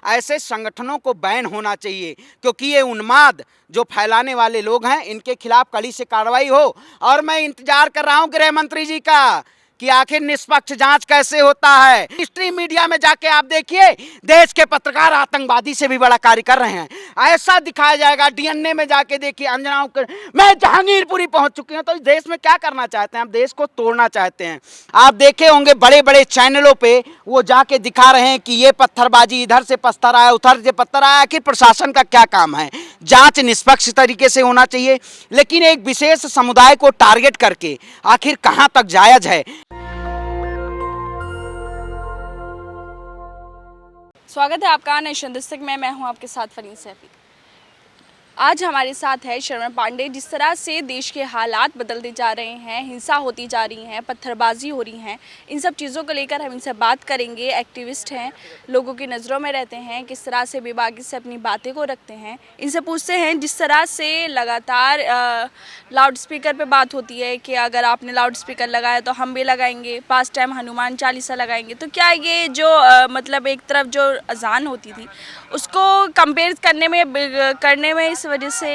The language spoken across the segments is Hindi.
ऐसे संगठनों को बैन होना चाहिए, क्योंकि ये उन्माद जो फैलाने वाले लोग हैं इनके खिलाफ कड़ी से कार्रवाई हो। और मैं इंतजार कर रहा हूं गृह मंत्री जी का कि आखिर निष्पक्ष जांच कैसे होता है। स्ट्रीम मीडिया में जाके आप देखिए, देश के पत्रकार आतंकवादी से भी बड़ा कार्य कर रहे हैं, ऐसा दिखाया जाएगा। डीएनए में जाके देखिए, अंजनाओं मैं जहांगीरपुरी पहुंच चुकी हूं। तो इस देश में क्या करना चाहते हैं आप? देश को तोड़ना चाहते हैं। आप देखे होंगे बड़े बड़े चैनलों पे वो जाके दिखा रहे हैं कि ये पत्थरबाजी, इधर से पत्थर आया, उधर से पत्थर आया। आखिर प्रशासन का क्या काम है? जांच निष्पक्ष तरीके से होना चाहिए, लेकिन एक विशेष समुदाय को टारगेट करके आखिर कहां तक जायज है? स्वागत है आपका नेशन दस्तक में। मैं हूं आपके साथ फरीन सैफी। आज हमारे साथ है शरवण पांडे। जिस तरह से देश के हालात बदलते जा रहे हैं, हिंसा होती जा रही है, पत्थरबाजी हो रही है, इन सब चीज़ों को लेकर हम इनसे बात करेंगे। एक्टिविस्ट हैं, लोगों की नज़रों में रहते हैं, किस तरह से बेबाकी से अपनी बातें को रखते हैं, इनसे पूछते हैं। जिस तरह से लगातार लाउड स्पीकर पे बात होती है कि अगर आपने लाउड स्पीकर लगाया तो हम भी लगाएंगे, पास टाइम हनुमान चालीसा लगाएंगे, तो क्या ये जो मतलब एक तरफ जो अजान होती थी उसको कंपेयर करने में इस वजह से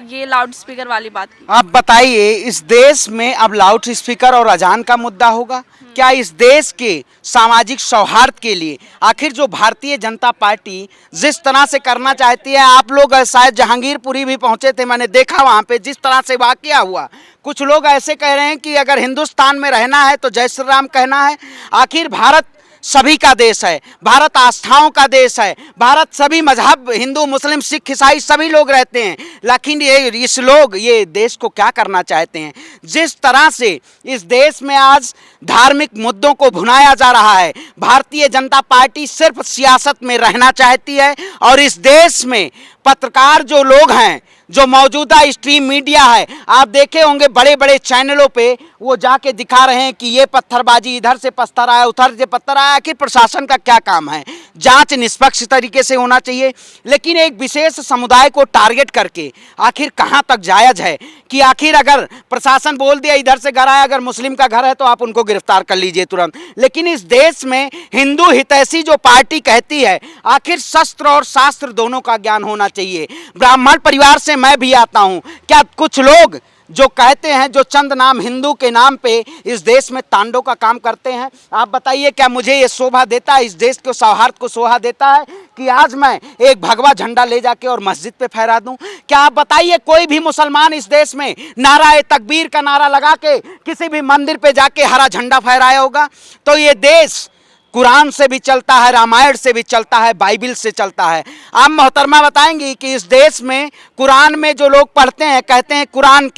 ये लाउड स्पीकर वाली बात की? आप बताइए, इस देश में अब लाउड स्पीकर और अजान का मुद्दा होगा क्या? इस देश के सामाजिक सौहार्द के लिए आखिर जो भारतीय जनता पार्टी जिस तरह से करना चाहती है, आप लोग शायद जहांगीरपुरी भी पहुंचे थे, मैंने देखा वहां पे जिस तरह से वाकया हुआ। कुछ लोग ऐसे कह रहे हैं कि अगर हिंदुस्तान में रहना है तो जय श्री राम कहना है। आखिर भारत सभी का देश है, भारत आस्थाओं का देश है, भारत सभी मजहब, हिंदू मुस्लिम सिख ईसाई सभी लोग रहते हैं। लेकिन ये देश को क्या करना चाहते हैं? जिस तरह से इस देश में आज धार्मिक मुद्दों को भुनाया जा रहा है, भारतीय जनता पार्टी सिर्फ सियासत में रहना चाहती है। और इस देश में पत्रकार जो लोग हैं, जो मौजूदा स्ट्रीम मीडिया है, आप देखे होंगे बड़े बड़े चैनलों पे वो जाके दिखा रहे हैं कि ये पत्थरबाजी, इधर से पत्थर आया, उधर से पत्थर आया। आखिर प्रशासन का क्या काम है? जांच निष्पक्ष तरीके से होना चाहिए, लेकिन एक विशेष समुदाय को टारगेट करके आखिर कहां तक जायज है? कि आखिर अगर प्रशासन बोल दिया इधर से घर आया, अगर मुस्लिम का घर है तो आप उनको गिरफ्तार कर लीजिए तुरंत। लेकिन इस देश में हिंदू हितैषी जो पार्टी कहती है, आखिर शस्त्र और शास्त्र दोनों का ज्ञान होना चाहिए। ब्राह्मण परिवार से मैं भी आता हूं। क्या कुछ लोग जो कहते हैं, जो चंद नाम हिंदू के नाम पे इस देश में तांडव का काम करते हैं, आप बताइए क्या मुझे ये शोभा देता है, इस देश के सौहार्द को शोभा देता है कि आज मैं एक भगवा झंडा ले जाके और मस्जिद पे फहरा दूं? क्या आप बताइए, कोई भी मुसलमान इस देश में नारा तकबीर का नारा लगा के किसी भी मंदिर पे जाके हरा झंडा फहराया होगा? तो ये देश कुरान से भी चलता है, रामायण से भी चलता है, बाइबिल से चलता है। आप मोहतरमा बताएंगी कि इस देश में कुरान में जो लोग पढ़ते हैं, कहते हैं कुरान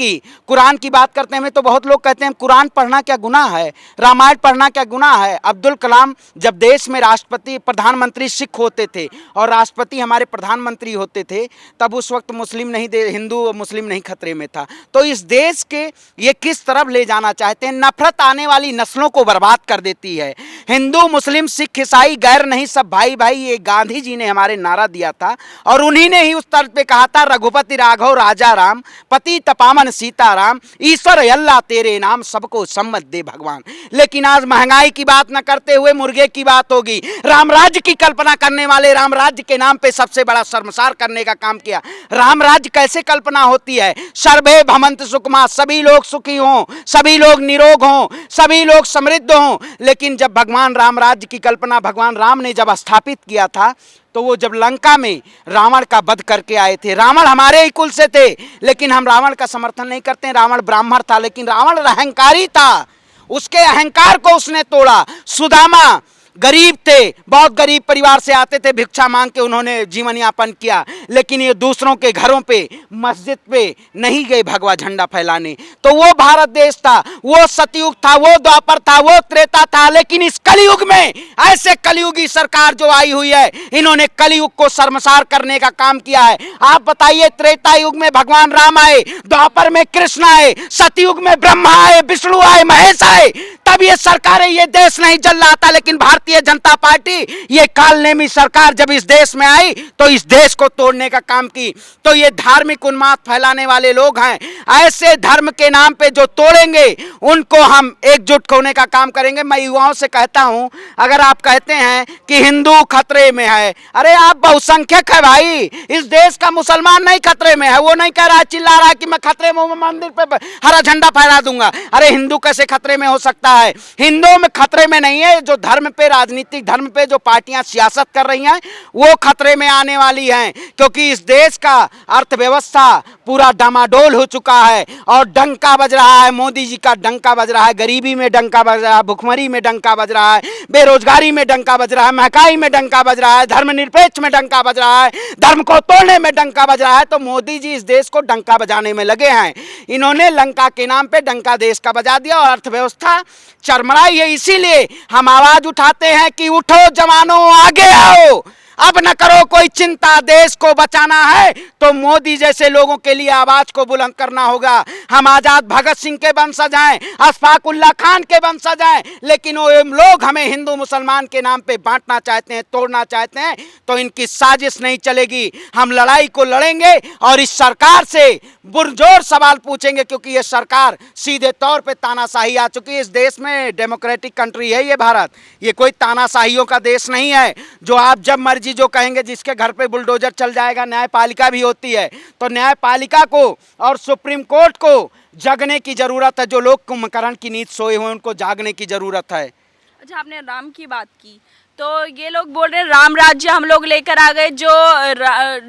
की बात करते हैं तो बहुत लोग कहते हैं कुरान पढ़ना क्या गुनाह है, रामायण पढ़ना क्या गुनाह है? अब्दुल कलाम जब देश में राष्ट्रपति प्रधानमंत्री सिख होते थे और राष्ट्रपति हमारे प्रधानमंत्री होते थे, तब उस वक्त हिंदू मुस्लिम नहीं खतरे में था। तो इस देश के ये किस तरफ ले जाना चाहते हैं? नफरत आने वाली नस्लों को बर्बाद कर देती है। हिंदू मुस्लिम सिख ईसाई गैर नहीं, सब भाई भाई, ये गांधी जी ने हमारे नारा दिया था और उन्हीं ने ही उस तर्ज पे कहा था, रघुपति राघव राजा राम, पति तपामन सीताराम, ईश्वर अल्लाह तेरे नाम, सबको सम्मत दे भगवान। लेकिन आज महंगाई की बात न करते हुए मुर्गे की बात होगी। राम राज्य की कल्पना करने वाले राम राज्य के नाम पे सबसे बड़ा शर्मसार करने का काम किया। राम राज्य कैसे कल्पना होती है? सर्वे भवन्तु सुखमा, सभी लोग सुखी हों, सभी लोग निरोग हों, सभी लोग समृद्ध हों। लेकिन जब भगवान राम राज्य की कल्पना भगवान राम ने जब स्थापित किया था, तो वो जब लंका में रावण का वध करके आए थे, रावण हमारे ही कुल से थे, लेकिन हम रावण का समर्थन नहीं करते। रावण ब्राह्मण था, लेकिन रावण अहंकारी था, उसके अहंकार को उसने तोड़ा। सुदामा गरीब थे, बहुत गरीब परिवार से आते थे, भिक्षा मांग के उन्होंने जीवन यापन किया, लेकिन ये दूसरों के घरों पे, मस्जिद पे नहीं गए भगवा झंडा फैलाने। तो वो भारत देश था, वो सतयुग था, वो द्वापर था, वो त्रेता था। लेकिन इस कलयुग में ऐसे कलयुगी सरकार जो आई हुई है, इन्होंने कलयुग को शर्मसार करने का काम किया है। आप बताइए, त्रेता युग में भगवान राम आए, द्वापर में कृष्ण आए, सतयुग में ब्रह्मा आए, विष्णु आए, महेश आए, तब ये सरकारें, ये देश नहीं जल रहा था। लेकिन भारतीय भारतीय जनता पार्टी, ये कालनेमी सरकार जब इस देश में आई तो इस देश को तोड़ने का काम की। तो ये धार्मिक उन्माद फैलाने वाले लोग हैं, ऐसे धर्म के नाम पे जो तोड़ेंगे उनको हम एकजुट होने का काम करेंगे। मैं युवाओं से कहता हूं, अगर आप कहते हैं कि हिंदू खतरे में है, अरे आप बहुसंख्यक है भाई, इस देश का मुसलमान नहीं खतरे में है। वो नहीं कह रहा है, चिल्ला रहा है कि मैं खतरे में मंदिर पे हरा झंडा फहरा दूंगा। अरे हिंदू कैसे खतरे में हो सकता है? हिंदुओं में खतरे में नहीं है, जो धर्म पे, राजनीतिक धर्म पे जो पार्टियां सियासत कर रही हैं वो खतरे में आने वाली हैं, क्योंकि इस देश का अर्थव्यवस्था पूरा डामाडोल हो चुका है और डंका बज रहा है। मोदी जी का डंका बज रहा है, गरीबी में डंका बज रहा है, भुखमरी में डंका बज रहा है, बेरोजगारी में डंका बज रहा है, महंगाई में डंका बज रहा है, धर्मनिरपेक्ष में डंका बज रहा है, धर्म को तोड़ने में डंका बज रहा है। तो मोदी जी इस देश को डंका बजाने में लगे हैं। इन्होंने लंका के नाम पे डंका देश का बजा दिया और अर्थव्यवस्था चरमराई है। इसीलिए हम आवाज उठाते हैं कि उठो जवानों, आगे आओ, अब न करो कोई चिंता, देश को बचाना है तो मोदी जैसे लोगों के लिए आवाज को बुलंद करना होगा। हम आजाद भगत सिंह के वंशज हैं, अशफाक उल्लाह खान के वंशज हैं, लेकिन वो लोग हमें हिंदू मुसलमान के नाम पे बांटना चाहते हैं, तोड़ना चाहते हैं, तो इनकी साजिश नहीं चलेगी। हम लड़ाई को लड़ेंगे और इस सरकार से पुरजोर सवाल पूछेंगे, क्योंकि ये सरकार सीधे तौर पे तानाशाही आ चुकी है। इस देश में डेमोक्रेटिक कंट्री है ये भारत, ये कोई तानाशाहियों का देश नहीं है जो आप जब मर्जी जो कहेंगे, जिसके घर पे बुलडोजर चल जाएगा। न्यायपालिका भी होती है, तो न्यायपालिका को और सुप्रीम कोर्ट को जगने की जरूरत है। जो लोग कुंभकर्ण की नींद सोए हुए उनको जागने की जरूरत है। अच्छा, आपने राम की बात की, तो ये लोग बोल रहे हैं राम राज्य हम लोग लेकर आ गए। जो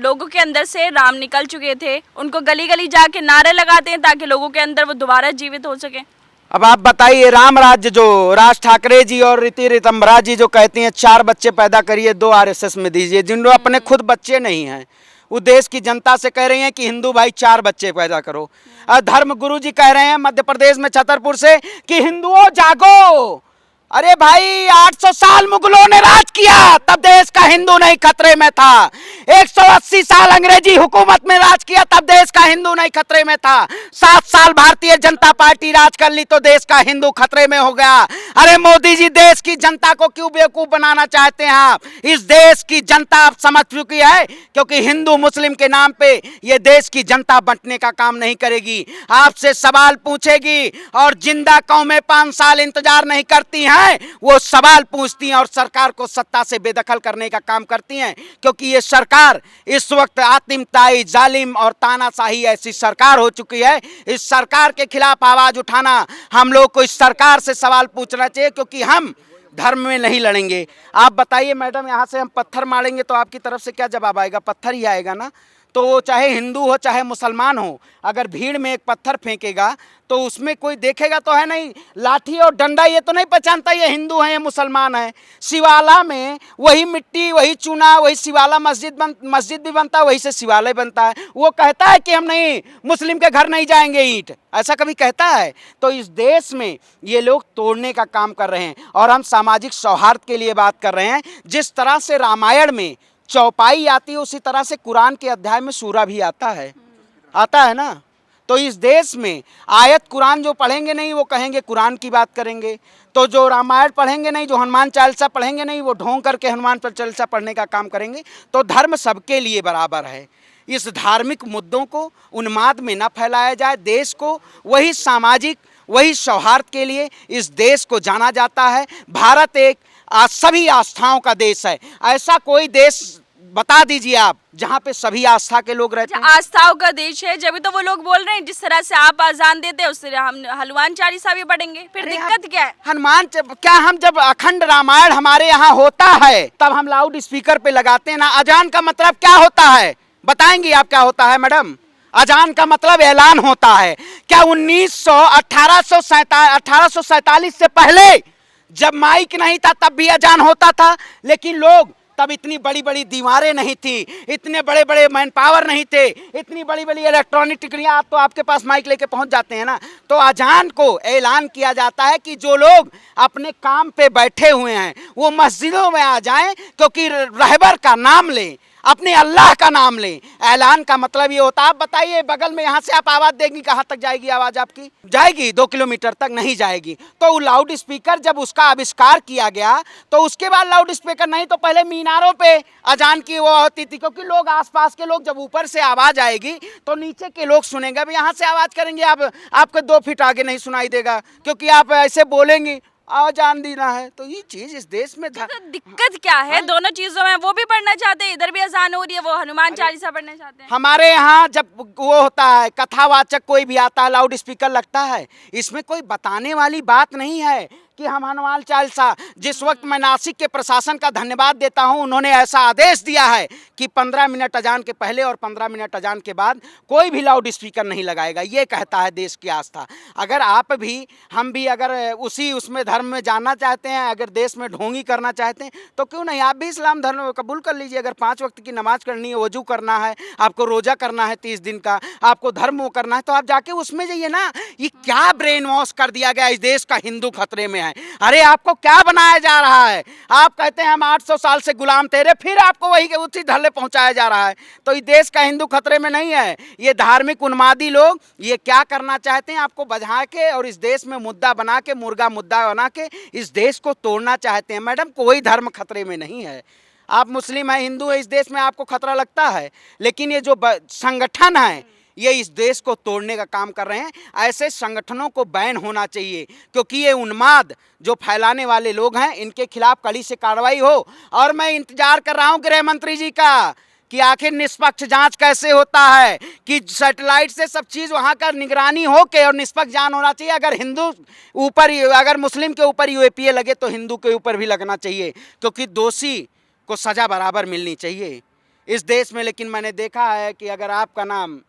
लोगों के अंदर से राम निकल चुके थे उनको गली गली जाके नारे लगाते हैं ताकि लोगों के अंदर वो दोबारा जीवित हो सके। अब आप बताइए, राम राज्य जो राज ठाकरे जी और रीति रितम्भरा जी जो कहती हैं 4 बच्चे पैदा करिए, 2 आरएसएस में दीजिए, जिन लोग अपने खुद बच्चे नहीं हैं, वो देश की जनता से कह रही हैं कि हिंदू भाई 4 बच्चे पैदा करो। धर्म गुरु जी कह रहे हैं मध्य प्रदेश में छतरपुर से कि हिंदुओं जागो। अरे भाई, 800 साल मुगलों ने राज किया, तब देश का हिंदू नहीं खतरे में था। 180 साल अंग्रेजी हुकूमत में राज किया, तब देश का हिंदू नहीं खतरे में था। 7 साल भारतीय जनता पार्टी राज कर ली तो देश का हिंदू खतरे में हो गया। अरे मोदी जी, देश की जनता को क्यों बेवकूफ बनाना चाहते हैं आप? इस देश की जनता आप समझ चुकी है, क्योंकि हिंदू मुस्लिम के नाम पे ये देश की जनता बंटने का काम नहीं करेगी, आपसे सवाल पूछेगी। और जिंदा कौमें 5 साल इंतजार नहीं करती हैं, वो सवाल पूछती हैं और सरकार को सत्ता से बेदखल करने का काम करती हैं, क्योंकि ये सरकार इस वक्त आतिमताई, जालिम और तानाशाही ऐसी सरकार हो चुकी है। इस सरकार के खिलाफ आवाज उठाना, हम लोग को इस सरकार से सवाल पूछना चाहिए, क्योंकि हम धर्म में नहीं लड़ेंगे। आप बताइए मैडम, यहाँ से हम पत्थर मारेंगे तो आपकी तरफ से क्या जवाब आएगा? पत्थर ही आएगा ना। तो वो चाहे हिंदू हो चाहे मुसलमान हो, अगर भीड़ में एक पत्थर फेंकेगा तो उसमें कोई देखेगा तो है नहीं, लाठी और डंडा ये तो नहीं पहचानता ये हिंदू है या मुसलमान है। शिवाला में वही मिट्टी, वही चूना, वही शिवाला मस्जिद भी बनता है, वही से शिवालय बनता है। वो कहता है कि हम नहीं, मुस्लिम के घर नहीं जाएंगे ईंट, ऐसा कभी कहता है? तो इस देश में ये लोग तोड़ने का काम कर रहे हैं और हम सामाजिक सौहार्द के लिए बात कर रहे हैं। जिस तरह से रामायण में चौपाई आती है, उसी तरह से कुरान के अध्याय में सूरा भी आता है ना। तो इस देश में आयत कुरान जो पढ़ेंगे नहीं वो कहेंगे कुरान की बात करेंगे, तो जो रामायण पढ़ेंगे नहीं, जो हनुमान चालीसा पढ़ेंगे नहीं, वो ढोंग करके हनुमान चालीसा पढ़ने का काम करेंगे। तो धर्म सबके लिए बराबर है। इस धार्मिक मुद्दों को उन्माद में न फैलाया जाए। देश को वही सामाजिक, वही सौहार्द के लिए इस देश को जाना जाता है। भारत एक सभी आस्थाओं का देश है। ऐसा कोई देश बता दीजिए आप जहाँ पे सभी आस्था के लोग रहते हैं। आस्थाओं का देश है, जब तो वो लोग बोल रहे हैं जिस तरह से आप अजान देते हैं उससे हम हनुमान चालीसा भी पढ़ेंगे, फिर दिक्कत क्या है? क्या हम जब अखंड रामायण हमारे यहाँ होता है तब हम लाउड स्पीकर पे लगाते हैं ना। अजान का मतलब क्या होता है बताएंगी आप? क्या होता है मैडम? अजान का मतलब ऐलान होता है। क्या 1847 से पहले जब माइक नहीं था तब भी अजान होता था? लेकिन लोग तब इतनी बड़ी बड़ी दीवारें नहीं थी, इतने बड़े बड़े मैन पावर नहीं थे, इतनी बड़ी बड़ी इलेक्ट्रॉनिक टिकड़ियाँ, आप तो आपके पास माइक लेके पहुंच जाते हैं ना। तो अजान को ऐलान किया जाता है कि जो लोग अपने काम पे बैठे हुए हैं वो मस्जिदों में आ जाएं, क्योंकि रहबर का नाम लें। अपने अल्लाह का नाम लें। ऐलान का मतलब ये होता है, आप बताइए बगल में यहाँ से आप आवाज़ देंगी, कहाँ तक जाएगी आवाज़ आपकी? जाएगी 2 किलोमीटर तक नहीं जाएगी। तो लाउड स्पीकर जब उसका आविष्कार किया गया तो उसके बाद लाउड स्पीकर नहीं, तो पहले मीनारों पे अजान की वो होती थी, क्योंकि लोग आसपास के लोग, जब ऊपर से आवाज़ आएगी तो नीचे के लोग सुनेंगे। अब यहाँ से आवाज़ करेंगे आप, आपके 2 फीट आगे नहीं सुनाई देगा, क्योंकि आप ऐसे बोलेंगी आजान देना है। तो ये चीज इस देश में था। तो दिक्कत क्या है दोनों चीजों में? वो भी पढ़ना चाहते हैं, इधर भी अजान हो रही है, वो हनुमान चालीसा पढ़ना चाहते हैं। हमारे यहाँ जब वो होता है कथावाचक कोई भी आता है, लाउड स्पीकर लगता है, इसमें कोई बताने वाली बात नहीं है कि हम हनुमान चालीसा, जिस वक्त मैं नासिक के प्रशासन का धन्यवाद देता हूं, उन्होंने ऐसा आदेश दिया है कि 15 मिनट अजान के पहले और 15 मिनट अजान के बाद कोई भी लाउड स्पीकर नहीं लगाएगा। ये कहता है देश की आस्था। अगर आप भी, हम भी अगर उसी उसमें धर्म में जानना चाहते हैं, अगर देश में ढोंगी करना चाहते हैं, तो क्यों नहीं आप भी इस्लाम धर्म कबूल कर लीजिए। अगर 5 वक्त की नमाज करनी है, वजू करना है, आपको रोज़ा करना है 30 दिन का, आपको धर्म वो करना है, तो आप जाके उसमें जाइए ना। ये क्या ब्रेन वॉश कर दिया गया इस देश का, हिंदू खतरे में है। अरे आपको क्या बनाया जा रहा है? आप कहते हैं हम 800 साल से गुलाम तेरे, फिर आपको वही के उसी धरले पहुंचाया जा रहा है। तो इस देश का हिंदू खतरे में नहीं है। ये धार्मिक उन्मादी लोग ये क्या करना चाहते हैं, आपको बजा के और इस देश में मुद्दा बना के, मुर्गा मुद्दा बना के इस देश को तोड़ना चाहते हैं। मैडम, कोई धर्म खतरे में नहीं है। आप मुस्लिम हैं, हिंदू है, इस देश में आपको खतरा लगता है, लेकिन ये जो संगठन है ये इस देश को तोड़ने का काम कर रहे हैं। ऐसे संगठनों को बैन होना चाहिए, क्योंकि ये उन्माद जो फैलाने वाले लोग हैं, इनके खिलाफ कड़ी से कार्रवाई हो। और मैं इंतजार कर रहा हूं गृह मंत्री जी का कि आखिर निष्पक्ष जांच कैसे होता है, कि सैटेलाइट से सब चीज़ वहां का निगरानी हो के और निष्पक्ष जांच होना चाहिए। अगर हिंदू ऊपर, अगर मुस्लिम के ऊपर यूएपीए लगे तो हिंदू के ऊपर भी लगना चाहिए, क्योंकि दोषी को सज़ा बराबर मिलनी चाहिए इस देश में। लेकिन मैंने देखा है कि अगर आपका नाम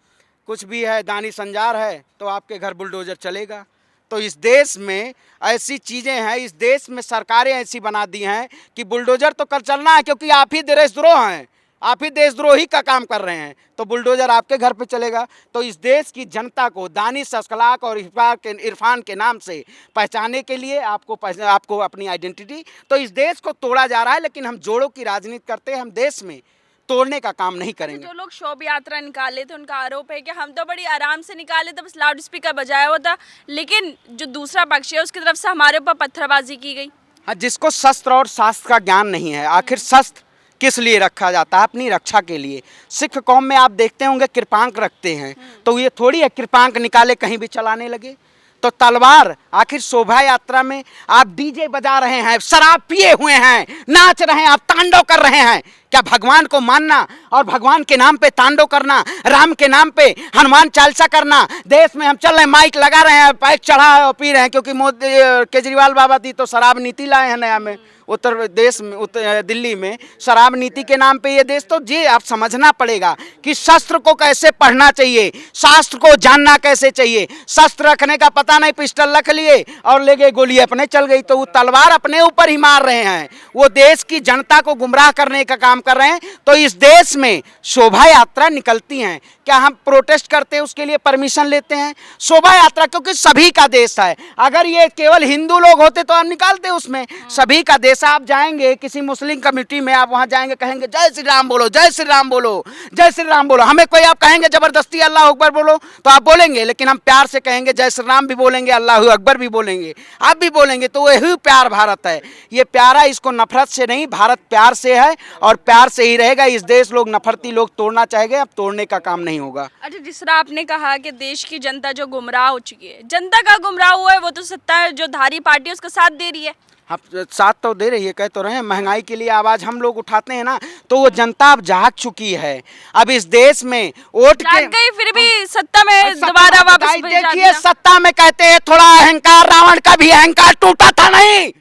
कुछ भी है, दानी संजार है, तो आपके घर बुलडोजर चलेगा। तो इस देश में ऐसी चीज़ें हैं, इस देश में सरकारें ऐसी बना दी हैं कि बुलडोजर तो कर चलना है, क्योंकि आप ही देशद्रोह हैं, आप ही देशद्रोही का काम कर रहे हैं, तो बुलडोजर आपके घर पे चलेगा। तो इस देश की जनता को दानिश, अखलाक और इरफान के नाम से पहचाने के लिए आपको अपनी आइडेंटिटी, तो इस देश को तोड़ा जा रहा है। लेकिन हम जोड़ों की राजनीति करते हैं, हम देश में तोड़ने का काम नहीं करेंगे। जो लोग शोभा यात्रा निकाले थे उनका आरोप है कि हम तो बड़ी आराम से निकाले थे, बस लाउड स्पीकर बजाया हुआ था, लेकिन जो दूसरा पक्ष है उसकी तरफ से हमारे ऊपर पत्थरबाजी की गई। हाँ, जिसको शस्त्र और शास्त्र का ज्ञान नहीं है। आखिर शस्त्र किस लिए रखा जाता है? अपनी रक्षा के लिए। सिख कौम में आप देखते होंगे कृपांक रखते हैं, तो ये थोड़ी है कृपांक निकाले कहीं भी चलाने लगे। तो तलवार, आखिर शोभा यात्रा में आप डीजे बजा रहे हैं, शराब पिए हुए हैं, नाच रहे हैं, आप तांडव कर रहे हैं। क्या भगवान को मानना और भगवान के नाम पे तांडव करना, राम के नाम पे हनुमान चालीसा करना, देश में हम चल रहे हैं, माइक लगा रहे हैं, पैक चढ़ा और पी रहे हैं, क्योंकि मोदी केजरीवाल बाबा थी तो शराब नीति लाए हैं नया में, उत्तर प्रदेश में, दिल्ली में शराब नीति के नाम पे ये देश। तो ये आप समझना पड़ेगा कि शस्त्र को कैसे पढ़ना चाहिए, शास्त्र को जानना कैसे चाहिए। शस्त्र रखने का पता नहीं, पिस्टल रख लिए और ले गए, गोली अपने चल गई, तो वो तलवार अपने ऊपर ही मार रहे हैं। वो देश की जनता को गुमराह करने का काम कर रहे हैं। तो इस देश में शोभा यात्रा निकलती हैं, क्या हम प्रोटेस्ट करते हैं उसके लिए परमिशन लेते हैं? शोभा यात्रा क्योंकि सभी का देश है। अगर ये केवल हिंदू लोग होते तो हम निकालते उसमें। सभी का देश। आप जाएंगे किसी मुस्लिम कम्युनिटी में, आप वहां जाएंगे, कहेंगे जय श्री राम बोलो, जय श्री राम बोलो, जय श्री राम बोलो। हमें कोई आप कहेंगे जबरदस्ती अल्लाह अकबर बोलो तो आप बोलेंगे, लेकिन हम प्यार से कहेंगे, जय श्री राम भी बोलेंगे, अल्लाह अकबर भी बोलेंगे, आप भी बोलेंगे। तो वही प्यार भारत है। ये प्यारा, इसको नफरत से नहीं, भारत प्यार से है और प्यार से ही रहेगा। इस देश लोग नफरती लोग तोड़ना चाहेंगे, अब तोड़ने का काम नहीं होगा। अच्छा, जिस तरह आपने कहा कि देश की जनता जो गुमराह हो चुकी है, जनता का गुमराह हुआ है, वो तो सत्ता जो धारी पार्टी उसका साथ दे रही है। हम साथ तो दे रही है, कह तो रहे हैं। महंगाई के लिए आवाज़ हम लोग उठाते हैं ना, तो वो जनता अब जाग चुकी है। अब इस देश में वोट के गई, फिर भी सत्ता में दोबारा वापस देखिए, सत्ता में कहते हैं थोड़ा अहंकार, रावण का भी अहंकार टूटा था नहीं।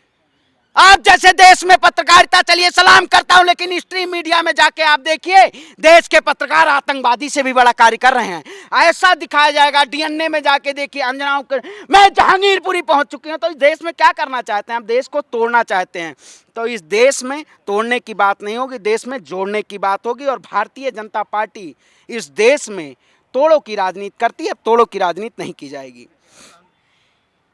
आप जैसे देश में पत्रकारिता, चलिए सलाम करता हूं, लेकिन स्ट्रीम मीडिया में जाके आप देखिए, देश के पत्रकार आतंकवादी से भी बड़ा कार्य कर रहे हैं। ऐसा दिखाया जाएगा। डीएनए में जाके देखिए, अंजनाओं के मैं जहांगीरपुरी पहुंच चुकी हूं। तो इस देश में क्या करना चाहते हैं? आप देश को तोड़ना चाहते हैं। तो इस देश में तोड़ने की बात नहीं होगी, देश में जोड़ने की बात होगी। और भारतीय जनता पार्टी इस देश में तोड़ों की राजनीति करती है, तोड़ों की राजनीति नहीं की जाएगी।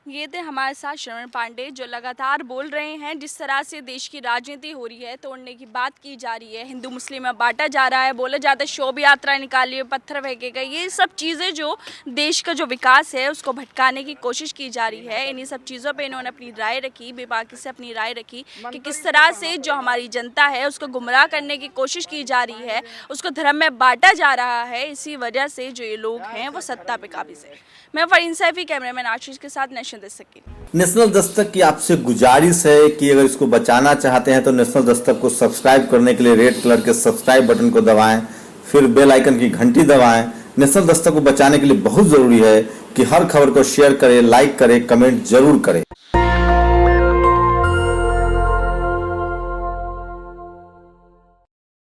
ये थे हमारे साथ श्रवण पांडे, जो लगातार बोल रहे हैं जिस तरह से देश की राजनीति हो रही है, तोड़ने की बात की जा रही है, हिंदू मुस्लिम में बांटा जा रहा है, बोला जाता है शोभा यात्रा निकाली है, पत्थर फेंके गए, ये सब चीज़ें जो देश का जो विकास है उसको भटकाने की कोशिश की जा रही है। इन्हीं सब चीज़ों पे इन्होंने अपनी राय रखी, बेबाकी से अपनी राय रखी कि किस तरह से जो हमारी जनता है उसको गुमराह करने की कोशिश की जा रही है, उसको धर्म में बांटा जा रहा है। इसी वजह से जो ये लोग हैं वो सत्ता पे काबिज है। मैं फरीन सैफी, कैमरामैन आशीष के साथ नेशनल दस्तक की। नेशनल दस्तक की आपसे गुजारिश है कि अगर इसको बचाना चाहते हैं तो नेशनल दस्तक को सब्सक्राइब करने के लिए रेड कलर के सब्सक्राइब बटन को दबाएं, फिर बेल आइकन की घंटी दबाएं। नेशनल दस्तक को बचाने के लिए बहुत जरूरी है कि हर खबर को शेयर करें, लाइक करें, कमेंट जरूर करें।